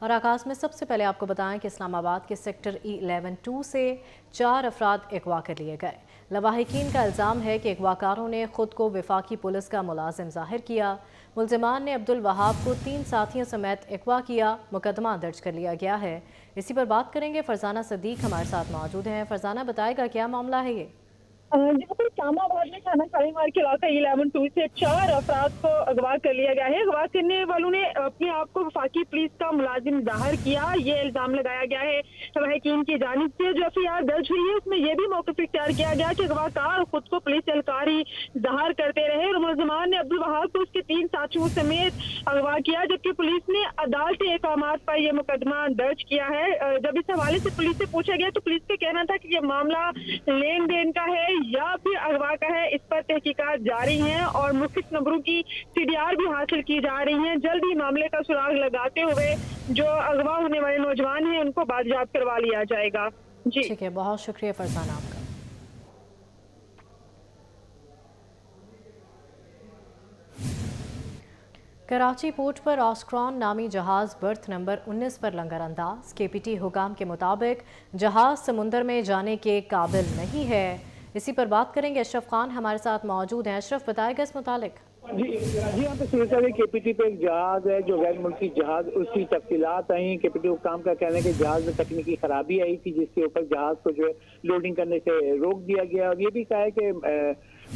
اور آغاز میں سب سے پہلے آپ کو بتائیں کہ اسلام آباد کے سیکٹر E11-2 سے 4 افراد اغوا کر لیے گئے۔ لواحقین کا الزام ہے کہ اغواکاروں نے خود کو وفاقی پولیس کا ملازم ظاہر کیا۔ ملزمان نے عبدالوہاب کو 3 ساتھیوں سمیت اغوا کیا۔ مقدمہ درج کر لیا گیا ہے۔ اسی پر بات کریں گے، فرزانہ صدیق ہمارے ساتھ موجود ہیں۔ فرزانہ، بتائے گا کیا معاملہ ہے یہ؟ جہاں پر اسلام آباد میں تھانہ کالی مار کے علاقہ E11-2 سے 4 افراد کو اغوا کر لیا گیا ہے۔ اغوا کرنے والوں نے اپنے آپ کو وفاقی پولیس کا ملازم ظاہر کیا، یہ الزام لگایا گیا ہے لواحقین کی جانب سے۔ جو FIR درج ہوئی ہے اس میں یہ بھی موقف اختیار کیا گیا کہ اغواکار خود کو پولیس اہلکار ہی ظاہر کرتے رہے اور ملزمان نے عبدالوہاب کو اس کے 3 ساتھیوں سمیت اغوا کیا، جبکہ پولیس نے عدالتی احکامات پر یہ مقدمہ درج کیا ہے۔ جب اس حوالے سے پولیس سے پوچھا گیا تو پولیس کا کہنا تھا کہ یہ معاملہ لین دین کا ہے یا پھر اغوا کا ہے، اس پر تحقیقات جاری ہیں اور مختلف نمبروں کی CDR بھی حاصل کی جا رہی ہیں۔ جلد ہی معاملے کا سراغ لگاتے ہوئے جو اغوا ہونے والے نوجوان ہیں ان کو بازیاب کروا لیا جائے گا۔ جی ٹھیک ہے، بہت شکریہ فرزانہ آپ کا۔ کراچی پورٹ پر آسکرون نامی جہاز برتھ نمبر 19 پر لنگر انداز۔ KPT حکام کے مطابق جہاز سمندر میں جانے کے قابل نہیں ہے۔ اسی پر بات کریں گے، اشرف خان ہمارے ساتھ موجود ہیں۔ اشرف، بتائے گا اس متعلق؟ جی ہاں، تو KPT پہ ایک جہاز ہے جو غیر ملکی جہاز، اس کی تفصیلات آئیں۔ KPT حکام کا کہنا ہے کہ جہاز میں تکنیکی خرابی آئی تھی جس کے اوپر جہاز کو جو ہے لوڈنگ کرنے سے روک دیا گیا، اور یہ بھی کہا ہے کہ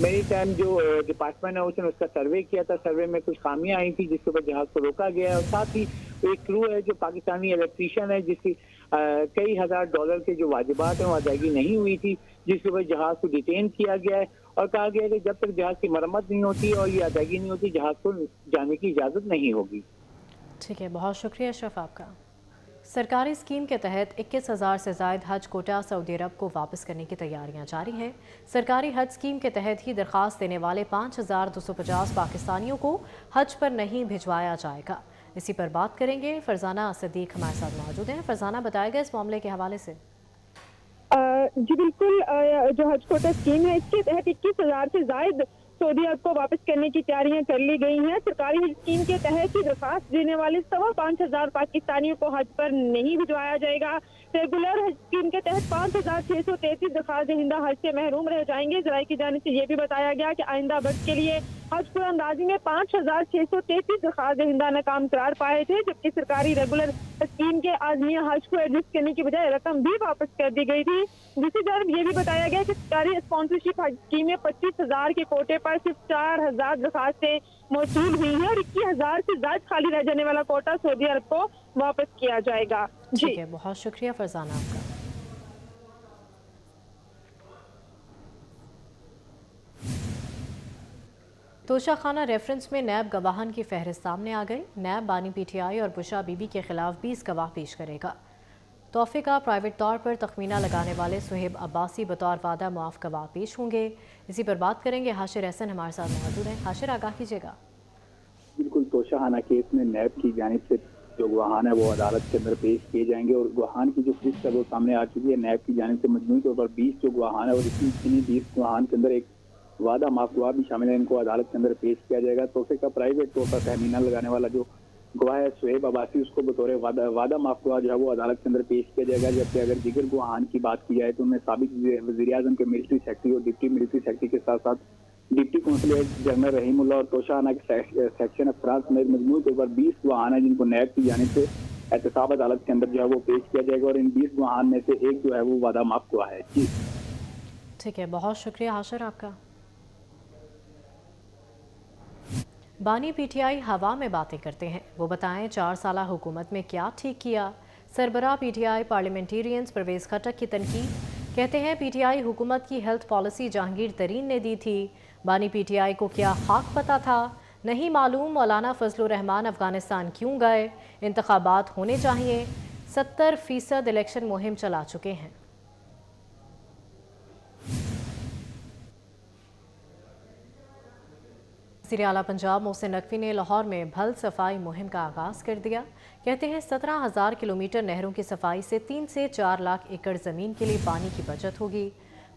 میری ٹائم جو ڈپارٹمنٹ ہے اس نے اس کا سروے کیا تھا، سروے میں کچھ خامیاں آئی تھی جس کے اوپر جہاز کو روکا گیا ہے، اور ساتھ ہی ایک کرو ہے جو پاکستانی الیکٹریشین ہے جس کی کئی ہزار ڈالر کے جو واجبات ہیں وہ ادائیگی نہیں ہوئی تھی، جس کے اوپر جہاز کو ڈیٹین کیا گیا ہے اور کہا گیا ہے کہ جب تک جہاز کی مرمت نہیں ہوتی اور یہ ادائیگی نہیں ہوتی جہاز کو جانے کی اجازت نہیں ہوگی۔ ٹھیک ہے، بہت شکریہ اشرف آپ کا۔ سرکاری اسکیم کے تحت 21,000 سے زائد حج کوٹا سعودی عرب کو واپس کرنے کی تیاریاں جاری ہیں۔ سرکاری حج اسکیم کے تحت ہی درخواست دینے والے 5,250 پاکستانیوں کو حج پر نہیں بھجوایا جائے گا۔ اسی پر بات کریں گے، فرزانہ صدیق ہمارے ساتھ موجود ہیں۔ فرزانہ، بتائے گا اس معاملے کے حوالے سے؟ جی بالکل، جو حج کوٹا اسکیم ہے اس کے تحت 21,000 سے زائد سعودی عرب کو واپس کرنے کی تیاریاں کر لی گئی ہیں۔ سرکاری حج اسکیم کے تحت ہی درخواست دینے والے 5,500 پاکستانیوں کو حج پر نہیں بھجوایا جائے گا۔ ریگولر حج اسکیم کے تحت 5,633 درخواست دہندہ حج سے محروم رہ جائیں گے۔ ذرائع کی جانب سے یہ بھی بتایا گیا کہ آئندہ برس کے لیے حج پر اندازی میں 5,633 درخواست دہندہ ناکام قرار پائے تھے، جبکہ سرکاری ریگولر اسکیم کے آزمیہ حج کو ایڈجسٹ کرنے کی بجائے رقم بھی واپس کر دی گئی تھی۔ دوسری جانب یہ بھی بتایا گیا کہ سرکاری اسپانسرشپ حج اسکیم میں 25,000 کے کوٹے پر صرف 4,000 درخواستیں موصول ہوئی ہیں اور 21,000 سے زائد خالی رہ جانے والا کوٹا سعودی عرب کو واپس کیا جائے گا۔ ٹھیک ہے، بہت شکریہ فرزانہ آپ کا۔ توشہ خانہ ریفرنس میں نیب گواہان کی فہرست سامنے آ گئی۔ نیب بانی PTI اور بشرا بی بی کے خلاف 20 گواہ پیش کرے گا۔ توفیق کا پرائیویٹ طور پر تخمینہ لگانے والے سہیب عباسی بطور وعدہ معاف گواہ پیش ہوں گے۔ اسی پر بات کریں گے، حاشر احسن ہمارے ساتھ موجود ہیں۔ حاشر، آگاہ کیجیے گا۔ بالکل، توشہ خانہ کیس میں نیب کی جانب سے جو گواہان ہے وہ عدالت کے اندر پیش کیے جائیں گے، اور گواہان کی جو فہرست ہے وہ سامنے آ چکی ہے۔ نیب کی جانب سے مجموعی طور پر 20 جو گواہان ہے اور انہیں 20 گواہان کے اندر ایک وعدہ معاف گواہ بھی شامل ہے، ان کو عدالت کے اندر پیش کیا جائے گا۔ توفیق کا پرائیویٹ طور پر تخمینہ لگانے والا جو گواہ ہے سہیب عباسی، اس کو بطور وعدہ معاف گواہ جو ہے وہ عدالت کے اندر پیش کیا جائے گا، جبکہ اگر دیگر گواہان کی بات کی جائے تو ان میں سابق وزیر اعظم کے ملٹری سیکرٹری اور ڈپٹی ملٹری سیکرٹری کے ساتھ ساتھ ڈپٹی کونسلر جنرل رحیم اللہ اور توشہ خانہ کے سیکشن افراد سمیت مجموعی طور پر 20 گواہان ہیں جن کو نیب کی جانب سے احتساب عدالت کے اندر جو ہے وہ پیش کیا جائے گا، اور ان 20 گواہان میں سے ایک جو ہے وہ وعدہ معاف گواہ ہے۔ جی ٹھیک ہے، بہت شکریہ حاشر آپ کا۔ بانی PTI ہوا میں باتیں کرتے ہیں، وہ بتائیں 4 سالہ حکومت میں کیا ٹھیک کیا۔ سربراہ PTI پارلیمنٹیرینز پرویز خٹک کی تنقید، کہتے ہیں PTI حکومت کی ہیلتھ پالیسی جہانگیر ترین نے دی تھی۔ بانی PTI کو کیا خاک پتہ تھا؟ نہیں معلوم مولانا فضل الرحمان افغانستان کیوں گئے؟ انتخابات ہونے چاہیے، 70% الیکشن مہم چلا چکے ہیں۔ وزیر اعلیٰ پنجاب محسن نقوی نے لاہور میں بھل صفائی مہم کا آغاز کر دیا۔ کہتے ہیں 17,000 کلومیٹر نہروں کی صفائی سے 3 سے 4 لاکھ ایکڑ زمین کے لیے پانی کی بچت ہوگی۔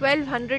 1200